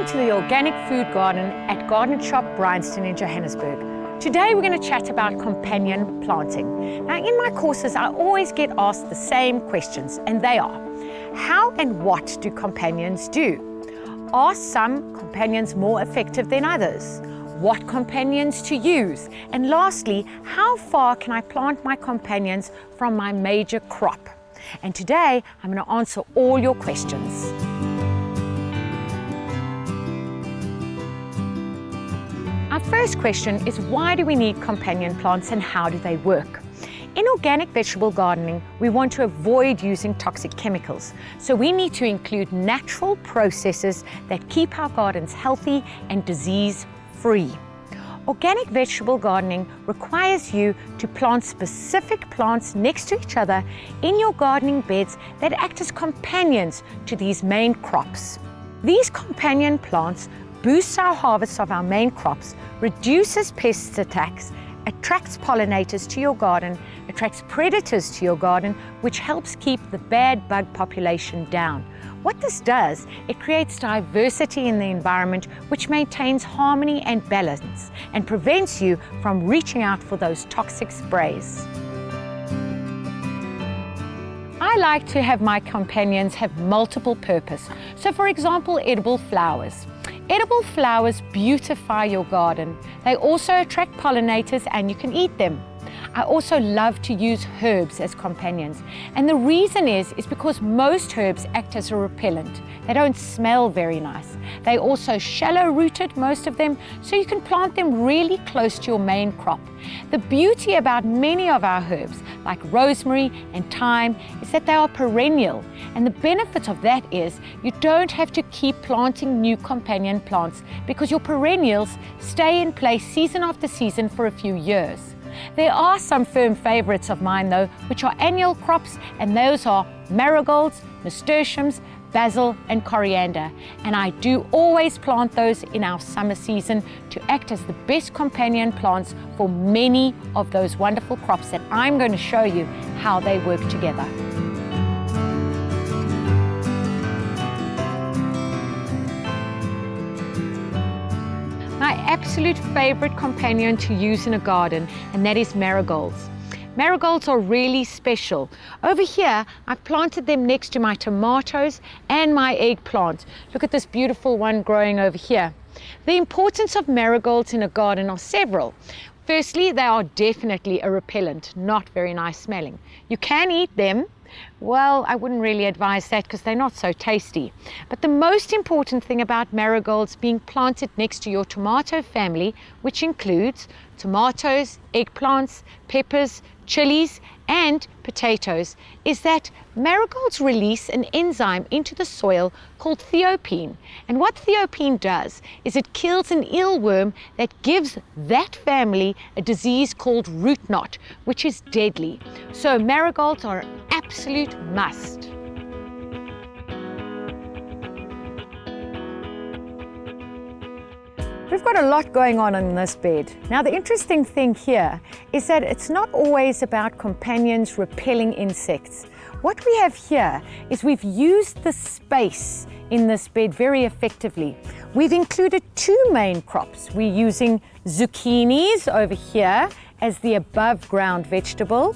Welcome to the Organic Food Garden at Garden Shop Bryanston in Johannesburg. Today we're going to chat about companion planting. Now in my courses I always get asked the same questions, and they are: how and what do companions do? Are some companions more effective than others? What companions to use? And lastly, how far can I plant my companions from my major crop? And today I'm going to answer all your questions. Our first question is, why do we need companion plants and how do they work? In organic vegetable gardening, we want to avoid using toxic chemicals, so we need to include natural processes that keep our gardens healthy and disease-free. Organic vegetable gardening requires you to plant specific plants next to each other in your gardening beds that act as companions to these main crops. These companion plants boosts our harvest of our main crops, reduces pest attacks, attracts pollinators to your garden, attracts predators to your garden, which helps keep the bad bug population down. What this does, it creates diversity in the environment, which maintains harmony and balance and prevents you from reaching out for those toxic sprays. I like to have my companions have multiple purpose. So for example, edible flowers. Edible flowers beautify your garden. They also attract pollinators and you can eat them. I also love to use herbs as companions. And the reason is because most herbs act as a repellent. They don't smell very nice. They're also shallow rooted, most of them, so you can plant them really close to your main crop. The beauty about many of our herbs, like rosemary and thyme, is that they are perennial. And the benefit of that is you don't have to keep planting new companion plants because your perennials stay in place season after season for a few years. There are some firm favorites of mine though, which are annual crops, and those are marigolds, nasturtiums, basil and coriander. And I do always plant those in our summer season to act as the best companion plants for many of those wonderful crops that I'm going to show you how they work together. My absolute favorite companion to use in a garden, and that is marigolds. Marigolds are really special. Over here, I've planted them next to my tomatoes and my eggplant. Look at this beautiful one growing over here. The importance of marigolds in a garden are several. Firstly, they are definitely a repellent, not very nice smelling. You can eat them. Well, I wouldn't really advise that because they're not so tasty. But the most important thing about marigolds being planted next to your tomato family, which includes tomatoes, eggplants, peppers, chilies, and potatoes, is that marigolds release an enzyme into the soil called thiopene. And what thiopene does is it kills an eelworm that gives that family a disease called root knot, which is deadly. So marigolds are an absolute must. We've got a lot going on in this bed. Now the interesting thing here is that it's not always about companions repelling insects. What we have here is we've used the space in this bed very effectively. We've included two main crops. We're using zucchinis over here as the above ground vegetable,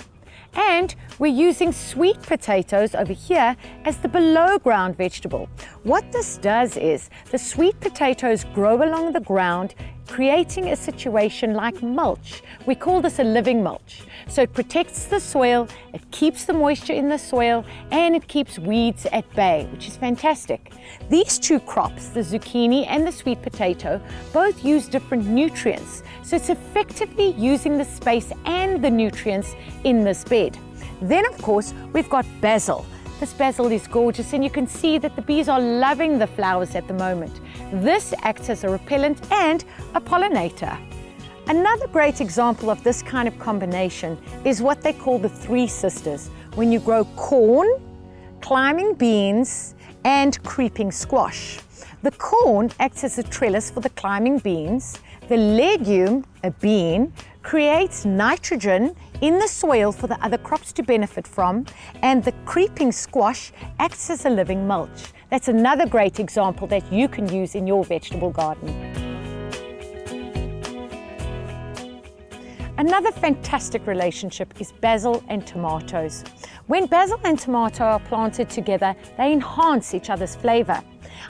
and we're using sweet potatoes over here as the below ground vegetable. What this does is the sweet potatoes grow along the ground, creating a situation like mulch. We call this a living mulch. So it protects the soil, it keeps the moisture in the soil, and it keeps weeds at bay, which is fantastic. These two crops, the zucchini and the sweet potato, both use different nutrients. So it's effectively using the space and the nutrients in this bed. Then of course, we've got basil. This basil is gorgeous, and you can see that the bees are loving the flowers at the moment. This acts as a repellent and a pollinator. Another great example of this kind of combination is what they call the three sisters, when you grow corn, climbing beans, and creeping squash. The corn acts as a trellis for the climbing beans. The legume, a bean, creates nitrogen in the soil for the other crops to benefit from, and the creeping squash acts as a living mulch. That's another great example that you can use in your vegetable garden. Another fantastic relationship is basil and tomatoes. When basil and tomato are planted together, they enhance each other's flavor.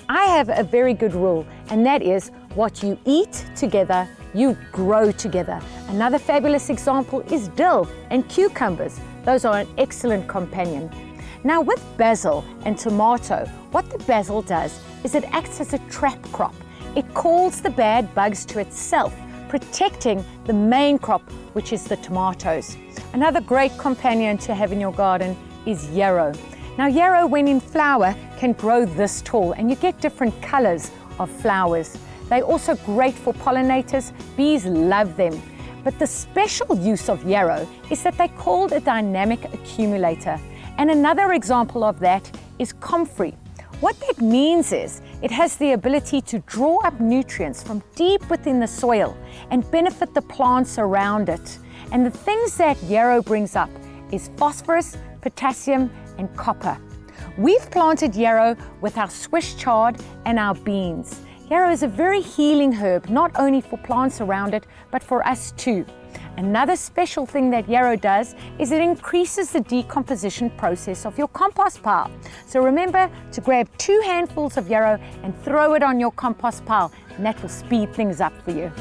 I have a very good rule, and that is what you eat together, you grow together. Another fabulous example is dill and cucumbers. Those are an excellent companion. Now with basil and tomato, what the basil does is it acts as a trap crop. It calls the bad bugs to itself, protecting the main crop, which is the tomatoes. Another great companion to have in your garden is yarrow. Now yarrow, when in flower, can grow this tall, and you get different colors of flowers. They're also great for pollinators. Bees love them. But the special use of yarrow is that they're called a dynamic accumulator. And another example of that is comfrey. What that means is it has the ability to draw up nutrients from deep within the soil and benefit the plants around it. And the things that yarrow brings up is phosphorus, potassium, and copper. We've planted yarrow with our Swiss chard and our beans. Yarrow is a very healing herb, not only for plants around it, but for us too. Another special thing that yarrow does is it increases the decomposition process of your compost pile. So remember to grab 2 handfuls of yarrow and throw it on your compost pile, and that will speed things up for you.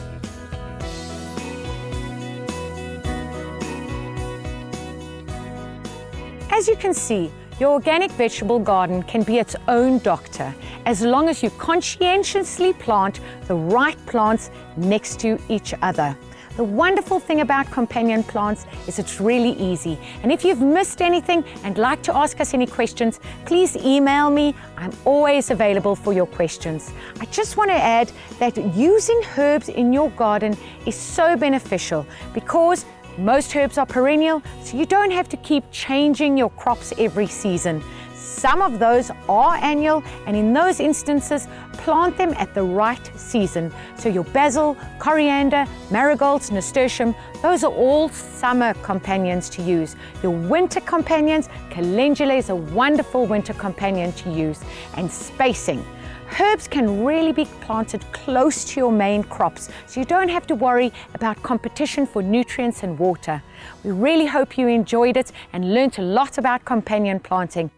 As you can see, your organic vegetable garden can be its own doctor, as long as you conscientiously plant the right plants next to each other. The wonderful thing about companion plants is it's really easy. And if you've missed anything and like to ask us any questions, please email me. I'm always available for your questions. I just want to add that using herbs in your garden is so beneficial because most herbs are perennial, so you don't have to keep changing your crops every season. Some of those are annual, and in those instances, plant them at the right season. So your basil, coriander, marigolds, nasturtium, those are all summer companions to use. Your winter companions, calendula is a wonderful winter companion to use. And spacing. Herbs can really be planted close to your main crops, so you don't have to worry about competition for nutrients and water. We really hope you enjoyed it and learned a lot about companion planting.